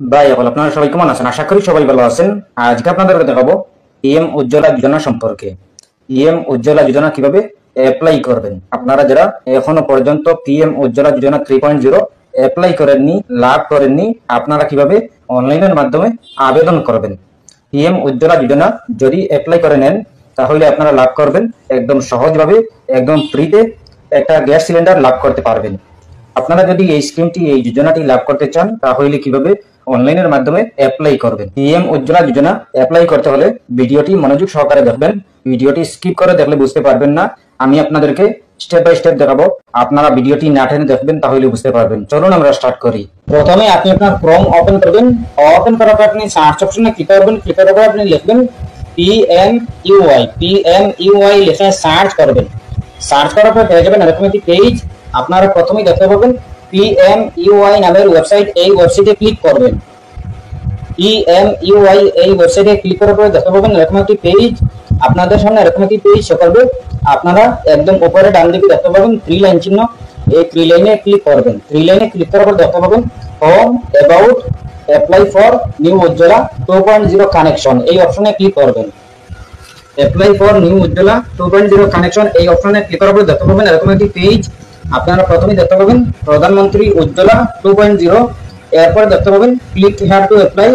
ভাই বল আপনারা সবাই কেমন আছেন? আশা করি সবাই ভালো আছেন। আজকে আপনাদেরকে দেখাবো পিএম উজ্জ্বলা যোজনা সম্পর্কে। পিএম উজ্জ্বলা যোজনা কিভাবে অ্যাপ্লাই করবেন। আপনারা যারা এখনো পর্যন্ত পিএম উজ্জ্বলা যোজনা 3.0 অ্যাপ্লাই করেননি, লাভ করেননি, আপনারা কিভাবে অনলাইনের মাধ্যমে আবেদন করবেন। পিএম উজ্জ্বলা যোজনা যদি অ্যাপ্লাই করে নেন তাহলে আপনারা লাভ করবেন একদম সহজভাবে, একদম ফ্রিতে একটা গ্যাস সিলিন্ডার লাভ করতে পারবেন। আপনারা যদি এই স্কিমটি, এই যোজনাটি লাভ করতে চান তাহলে কিভাবে অনলাইনের মাধ্যমে অ্যাপ্লাই করবেন। পিএম উজ্জ্বলা যোজনা অ্যাপ্লাই করতে হলে ভিডিওটি মনোযোগ সহকারে দেখবেন। ভিডিওটি স্কিপ করে দেখলে বুঝতে পারবেন না। আমি আপনাদেরকে স্টেপ বাই স্টেপ দেখাবো, আপনারা ভিডিওটি না টেনে দেখবেন তাহলে বুঝতে পারবেন। চলুন আমরা স্টার্ট করি। প্রথমে আপনি আপনার ক্রোম ওপেন করবেন। ওপেন করার পর আপনি সার্চ অপশনে ক্লিক করবেন। ক্লিক করার পর আপনি লিখবেন PMUI লিখে সার্চ করবেন। সার্চ করার পর পেয়ে যাবেন এরকম একটি পেজ। আপনারা প্রথমেই দেখতে পাবেন PMUI নামের ওয়েবসাইট। এই ওয়েবসাইটে ক্লিক করবেন। PMUI এই ওয়েবসাইটে ক্লিক করার পর দেখতে পাবেন এরকম একটি পেজ। আপনাদের সামনে এরকম একটি পেজ শো করবে। আপনারা একদম উপরে ডান দিকে দেখতে পাবেন 3 লাইন চিহ্ন। এই 3 লাইনে ক্লিক করবেন। 3 লাইনে ক্লিক করার পর দেখতে পাবেন home, about, apply for new Ujjwala 2.0 connection. এই অপশনে ক্লিক করবেন। Apply for new Ujjwala 2.0 connection এই অপশনে ক্লিক করার পর দেখতে পাবেন এরকম একটি পেজ। আপনারা প্রথমে দেখতে পাবেন প্রধানমন্ত্রী উজ্জ্বলা 2.0। এরপর দেখতে পাবেন click here to apply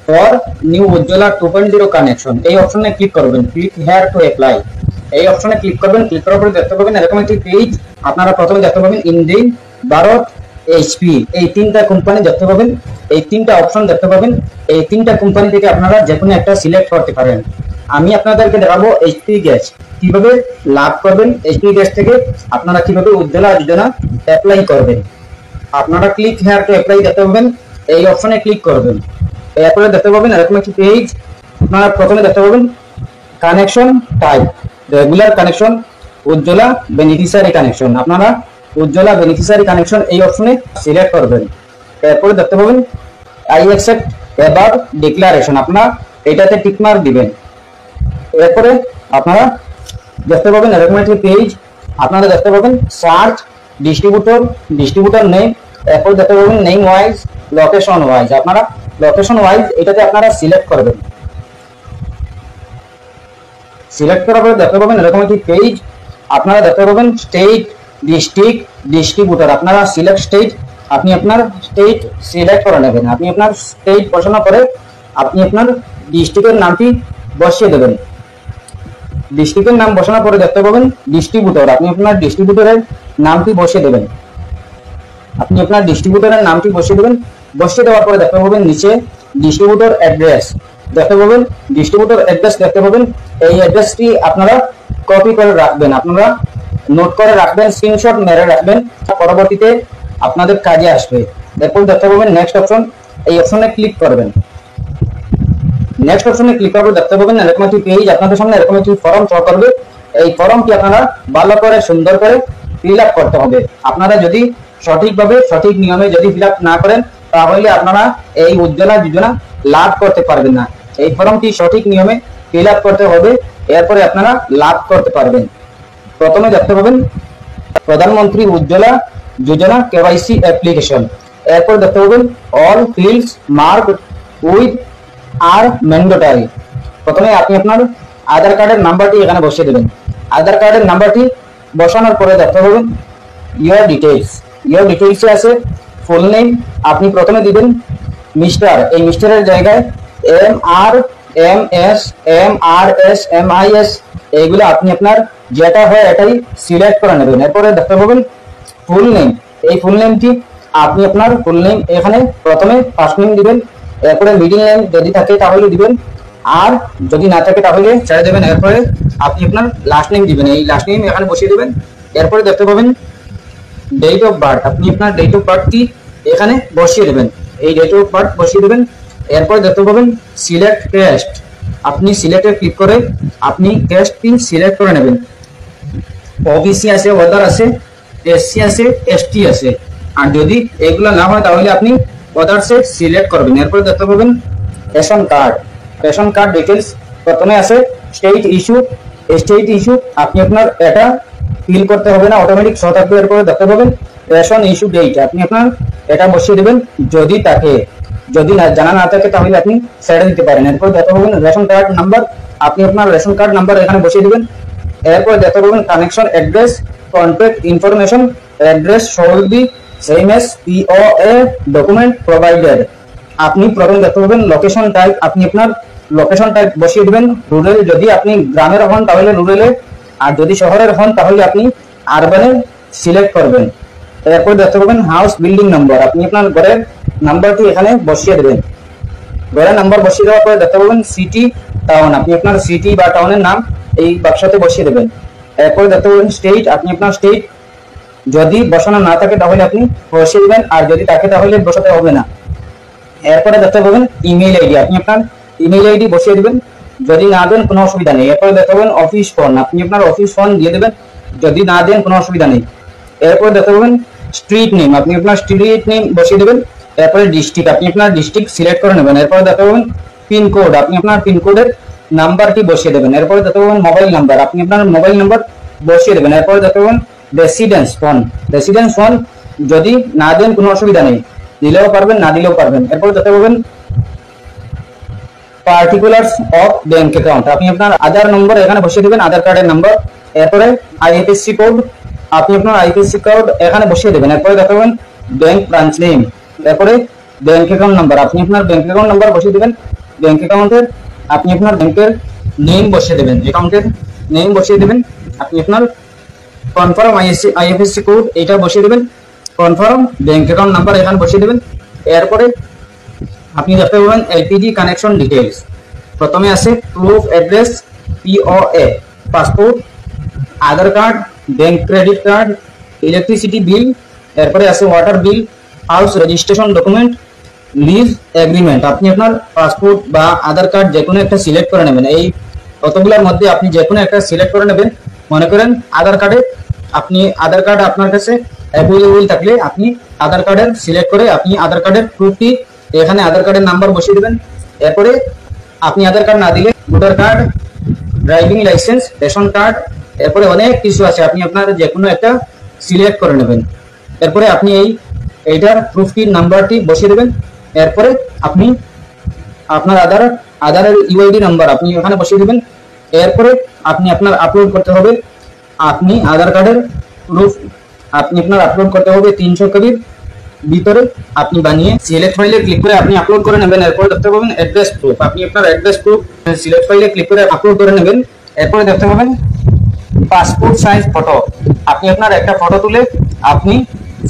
for new Ujjwala 2.0 connection. এই অপশনে ক্লিক করবেন। ক্লিক হিয়ার টু অ্যাপ্লাই এই অপশনে ক্লিক করবেন। ক্লিক করার পর দেখতে পাবেন এরকম একটি পেজ। আপনারা প্রথমে দেখতে পাবেন ইন্ডিয়ান, ভারত, এইচপি এই তিনটা কোম্পানি দেখতে পাবেন। এই তিনটা অপশন দেখতে পাবেন। এই তিনটা কোম্পানি থেকে আপনারা যে কোনো একটা সিলেক্ট করতে পারেন। আমি আপনাদেরকে দেখাবো এইচপি গ্যাস কিভাবে লাভ করবেন। এইচপি গ্যাস থেকে আপনারা কিভাবে উজ্জ্বলা যোজনা অ্যাপ্লাই করবেন। আপনারা ক্লিক হিয়ার টু অ্যাপ্লাই দেখতে পাবেন। এই অপশনে ক্লিক করবেন। এরপরে দেখতে পাবেন এরকম একটি পেজ। আপনারা প্রথমে দেখতে পাবেন connection type, regular connection, Ujjwala beneficiary connection. আপনারা উজ্জ্বলা বেনিফিশিয়ারি কানেকশন এই অপশনে সিলেক্ট করবেন। এরপরে দেখতে পাবেন আই অ্যাকসেপ্ট অ্যাবাভ ডিক্লারেশন। আপনারা এটাতে টিক মার্ক দিবেন। এরপরে আপনারা দেখতে পাবেন এরকম একটি পেজ। আপনারা দেখতে পাবেন সার্চ ডিস্ট্রিবিউটর নেম। এরপর দেখতে পাবেন নেম ওয়াইজ, লোকেশন ওয়াইজ। আপনারা লোকেশন ওয়াইজ এটাতে আপনারা সিলেক্ট করবেন। সিলেক্ট করার পরে দেখতে পাবেন এরকম একটি পেজ। আপনারা দেখতে পাবেন স্টেট, ডিস্ট্রিক্ট, ডিস্ট্রিবিউটর। আপনারা সিলেক্ট স্টেট, আপনি আপনার স্টেট সিলেক্ট করে নেবেন। আপনি আপনার স্টেট বসানোর পরে আপনি আপনার ডিস্ট্রিক্টের নামটি বসিয়ে দেবেন। ডিস্ট্রিক্টের নাম বসানোর পরে দেখতে পাবেন ডিস্ট্রিবিউটর, আপনি আপনার ডিস্ট্রিবিউটরের নামটি বসিয়ে দেবেন। আপনি আপনার ডিস্ট্রিবিউটরের নামটি বসিয়ে দেবেন। বসিয়ে দেওয়ার পরে দেখতে পাবেন নিচে ডিস্ট্রিবিউটর অ্যাড্রেস দেখতে পাবেন। ডিস্ট্রিবিউটর অ্যাড্রেস দেখতে পাবেন। এই অ্যাড্রেসটি আপনারা কপি করে রাখবেন, আপনারা নোট করে রাখবেন, স্ক্রিনশট মেরে রাখবেন, পরবর্তীতে আপনাদের কাজে আসবে। এরপর দেখতে পাবেন নেক্সট অপশন। এই অপশনে ক্লিক করবেন। নেক্সট অপশনে ক্লিক করবে দেখতে পাবেন এরকম একটি পেজ। আপনাদের সামনে এরকম একটি ফর্ম শো করবে। এই ফর্মটি আপনারা ভালো করে সুন্দর করে ফিল আপ করতে হবে। আপনারা যদি সঠিকভাবে সঠিক নিয়মে যদি ফিল আপ না করেন তাহলে আপনারা এই উজ্জ্বলা যোজনা লাভ করতে পারবেন না। এই ফর্মটি সঠিক নিয়মে ফিল আপ করতে হবে, এরপরে আপনারা লাভ করতে পারবেন। প্রথমে দেখতে পাবেন প্রধানমন্ত্রী উজ্জ্বলা যোজনা কেওয়াইসি অ্যাপ্লিকেশন। এরপর দেখতে পাবেন অল ফিল্ডস মার্ক উইথ আর ম্যান্ডেটরি। প্রথমে আপনি আপনার আধার কার্ডের নাম্বারটি এখানে বসিয়ে দেবেন। আধার কার্ডের নাম্বারটি বসানোর পরে দেখতে পাবেন ইয়োর ডিটেইলসে আছে ফুল নেম। আপনি প্রথমে দিবেন মিস্টার, এই মিস্টারের জায়গায় MR MS এইগুলো আপনি আপনার যেটা হয় এটাই সিলেক্ট করে নেবেন। এরপরে দেখতে পাবেন ফুল নেম। এই ফুল নেমটি আপনি আপনার ফুল নেম এখানে প্রথমে ফার্স্ট নেম দিবেন। এরপরে মিডল নেম যদি থাকে তাহলে দিবেন, আর যদি না থাকে তাহলে ছেড়ে দেবেন। এরপরে আপনি আপনার লাস্ট নেম দিবেন। এই লাস্ট নেম এখানে বসিয়ে দেবেন। এরপরে দেখতে পাবেন ডেট অফ বার্থ, আপনি আপনার ডেট অফ বার্থটি এখানে বসিয়ে দেবেন। এই ডেট অফ বার্থ বসিয়ে দেবেন। এরপরে দেখতে পাবেন সিলেক্ট ক্যাস্ট, আপনি সিলেক্টে ক্লিক করে আপনি ক্যাস্টটি সিলেক্ট করে নেবেন। ওবিসি আছে, ওদার আছে, এসসি আছে, এসটি আছে। আর যদি এগুলো না হয় তাহলে আপনি ওদারসে সিলেক্ট করবেন। এরপরে দেখতে পাবেন রেশন কার্ড ডিটেলস। প্রথমে আছে স্টেট ইস্যু, আপনি আপনার এটা ফিল করতে হবে না, অটোমেটিক শো থাকবে। এরপরে দেখতে পাবেন রেশন ইস্যু ডেট, আপনি আপনার এটা বসিয়ে দেবেন যদি থাকে। যদি জানা না থাকে তাহলে আপনি ছেড়ে দিতে পারেন। এরপর দেখতে পাবেন রেশন কার্ড নাম্বার, আপনি আপনার রেশন কার্ড নাম্বার এখানে বসিয়ে দিবেন। এরপর দেখতে পাবেন connection address, contact information, address should be same as POA document provided। আপনি প্রথম দেখতে পাবেন লোকেশন টাইপ, আপনি আপনার লোকেশন টাইপ বসিয়ে দিবেন রুরাল, যদি আপনি গ্রামের হন তাহলে রুরালে, আর যদি শহরের হন তাহলে আপনি আরবানে সিলেক্ট করবেন। এরপর দেখতে পাবেন হাউস বিল্ডিং নাম্বার, আপনি আপনার ঘরের নাম্বারটি এখানে বসিয়ে দেবেন। ঘরের নাম্বার বসিয়ে দেওয়ার পরে দেখতে পাবেন সিটি টাউন, আপনি আপনার সিটি বা টাউনের নাম এই বাক্সতে বসিয়ে দেবেন। এরপর দেখতে পাবেন স্টেট, আপনি আপনার স্টেট যদি বসানো না থাকে তাহলে আপনি বসিয়ে দেবেন, আর যদি থাকে তাহলে বসাতে হবে না। এরপরে দেখতে পাবেন ইমেল আইডি, আপনি আপনার ইমেল আইডি বসিয়ে দিবেন, যদি না দেন কোনো অসুবিধা নেই। এরপরে দেখতে পাবেন অফিস ফোন, আপনি আপনার অফিস ফোন দিয়ে দেবেন, যদি না দেন কোনো অসুবিধা নেই। এরপরে দেখতে পাবেন স্ট্রিট নেম, আপনি আপনার স্ট্রিট নেম বসিয়ে দেবেন। এরপরে ডিস্ট্রিক্ট, আপনি আপনার ডিস্ট্রিক্ট সিলেক্ট করে নেবেন। এরপরে দেখতে পাবেন পিনকোড, আপনি আপনার পিনকোডের নাম্বারটি বসিয়ে দেবেন। এরপরে দেখতে পাবেন মোবাইল নাম্বার, আপনি আপনার মোবাইল নাম্বার বসিয়ে দেবেন। এরপরে দেখতে পাবেন রেসিডেন্স ফোন, রেসিডেন্স ফোন যদি না দেন কোনো অসুবিধা নেই, দিলেও পারবেন না দিলেও পারবেন। এরপরে দেখতে পাবেন পার্টিকুলার্স অফ ব্যাংক অ্যাকাউন্ট, আপনি আপনার আধার নম্বর এখানে বসিয়ে দেবেন, আধার কার্ডের নাম্বার। এরপরে আইএফএসসি কোড, আপনি আপনার আইএফএসসি কোড এখানে বসিয়ে দেবেন। এরপরে দেখতে পাবেন ব্যাংক ব্রাঞ্চ নেম, এরপরে ব্যাংক অ্যাকাউন্ট নাম্বার, আপনি আপনার ব্যাংক অ্যাকাউন্ট নাম্বার বসিয়ে দেবেন। ব্যাংক অ্যাকাউন্টের আপনি আপনার ব্যাংকের নেম বসিয়ে দেবেন, অ্যাকাউন্টের নেম বসিয়ে দেবেন। আপনি আপনার কনফার্ম আইএফএসসি কোড এটা বসিয়ে দেবেন, কনফার্ম ব্যাংক অ্যাকাউন্ট নাম্বার এখানে বসিয়ে দেবেন। এরপরে আপনি দেখতে পাবেন এলপিজি কানেকশন ডিটেইলস, প্রথমে আছে proof address, POA, passport, Aadhaar card, bank credit card, electricity bill, এরপরে আছে water bill, house registration document, lease agreement. আপনি আপনার পাসপোর্ট বা আধার কার্ড যে কোনো একটা সিলেক্ট করে নেবেন, এই কতগুলোর মধ্যে আপনি যে কোনো একটা সিলেক্ট করে নেবেন। মনে করেন আধার কার্ডে, আপনি আধার কার্ড আপনার কাছে অ্যাভেলেবল থাকলে আপনি আধার কার্ডের সিলেক্ট করে আপনি আধার কার্ডের প্রুফটি এখানে আধার কার্ডের নাম্বার বসিয়ে দেবেন। এরপরে আপনি আধার কার্ড না দিলে voter card, driving licence, ration card, এরপরে অনেক কিছু আছে, আপনি আপনার যে কোনো একটা সিলেক্ট করে নেবেন। এরপরে আপনি এইটার প্রুফটির নাম্বারটি বসিয়ে দেবেন। এরপরে আপনি আপনার আধারের ইউআইডি নাম্বার আপনি ওখানে বসিয়ে দেবেন। এরপরে আপনি আপনার আপলোড করতে হবে, আপনি আধার কার্ডের প্রুফ আপনি আপনার আপলোড করতে হবে 300 কবির ভিতরে আপনি বানিয়ে সিলেক্ট ফাইলে ক্লিক করে আপনি আপলোড করে নেবেন। এরপরে দেখতে পাবেন অ্যাড্রেস প্রুফ, আপনি আপনার অ্যাড্রেস প্রুফ সিলেক্ট ফাইলে ক্লিক করে আপলোড করে নেবেন। এরপরে দেখতে পাবেন পাসপোর্ট সাইজ ফটো, আপনি আপনার একটা ফটো তুলে আপনি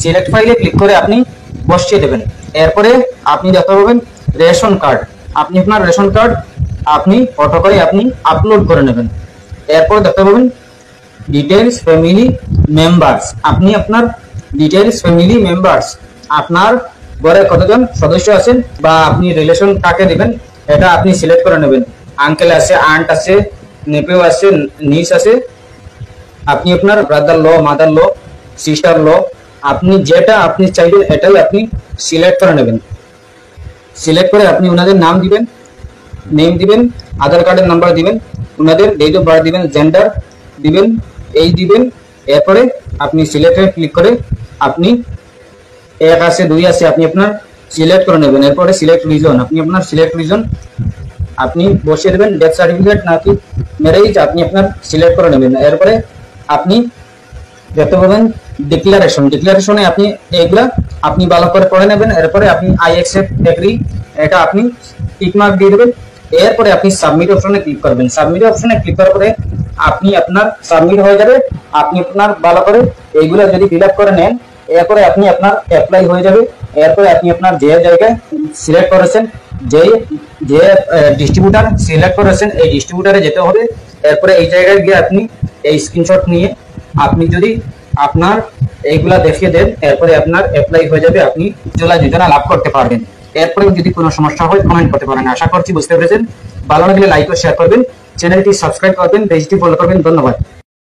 সিলেক্ট ফাইলে ক্লিক করে আপনি বসিয়ে দেবেন। এরপরে আপনি দেখতে পাবেন রেশন কার্ড, আপনি আপনার রেশন কার্ড আপনি ফটো করে আপনি আপলোড করে নেবেন। এরপর দেখতে পাবেন ডিটেইলস ফ্যামিলি মেম্বার্স, আপনি আপনার ডিটেইলস ফ্যামিলি মেম্বার্স, আপনার ঘরে কতজন সদস্য আছেন বা আপনি রিলেশন কাকে দিবেন এটা আপনি সিলেক্ট করে নেবেন। আঙ্কেল আছে, আন্ট আছে, নেপেও আছে, নিস আছে, আপনি আপনার ব্রাদার ল, মাদার ল, সিস্টার ল, আপনি যেটা আপনি চাইবেন এটাই আপনি সিলেক্ট করে নেবেন। সিলেক্ট করে আপনি ওনাদের নাম দিবেন, নেম দিবেন, আধার কার্ডের নাম্বার দিবেন, ওনাদের ডেট অফ বার্থ দিবেন, জেন্ডার দিবেন, এই দিবেন। এরপরে আপনি সিলেক্টে ক্লিক করে আপনি 1 আছে 2 আছে আপনি আপনার সিলেক্ট করে নেবেন। এরপরে সিলেক্ট রিজন, আপনি আপনার সিলেক্ট রিজন আপনি বসিয়ে দেবেন, ডেথ সার্টিফিকেট নাকি ম্যারেজ আপনি আপনার সিলেক্ট করে নেবেন। এরপরে আপনি দেখতে পাবেন ডিক্লারেশনে আপনি এইগুলা আপনি ভালো করে পড়ে নেবেন। এরপরে আপনি আই অ্যাকসেপ্ট এগ্রি এটা আপনি টিক মার্ক দিয়ে দেবেন। এরপরে আপনি সাবমিট অপশনে ক্লিক করবেন। সাবমিট অপশনে ক্লিক করার পরে আপনি আপনার সাবমিট হয়ে যাবে। আপনি আপনার ভালো করে এইগুলা যদি ফিল আপ করে নেন, এরপরে আপনি আপনার অ্যাপ্লাই হয়ে যাবে। এরপরে আপনি আপনার যে জায়গায় সিলেক্ট করেছেন, যে ডিস্ট্রিবিউটার সিলেক্ট করেছেন এই ডিস্ট্রিবিউটারে যেতে হবে। এরপরে এই জায়গায় গিয়ে আপনি এই স্ক্রিনশট নিয়ে আপনি যদি আপনার এইগুলা দেখিয়ে দেন, এরপরে আপনার অ্যাপ্লাই হয়ে যাবে, আপনি উজ্জ্বলা যোজনা লাভ করতে পারবেন। এরপরে যদি কোনো সমস্যা হয় কমেন্ট করতে পারেন। আশা করছি বুঝতে পেরেছেন। ভালো লাগলে লাইক ও শেয়ার করবেন, চ্যানেলটি সাবস্ক্রাইব করবেন, পেজটি ফলো করবেন। ধন্যবাদ।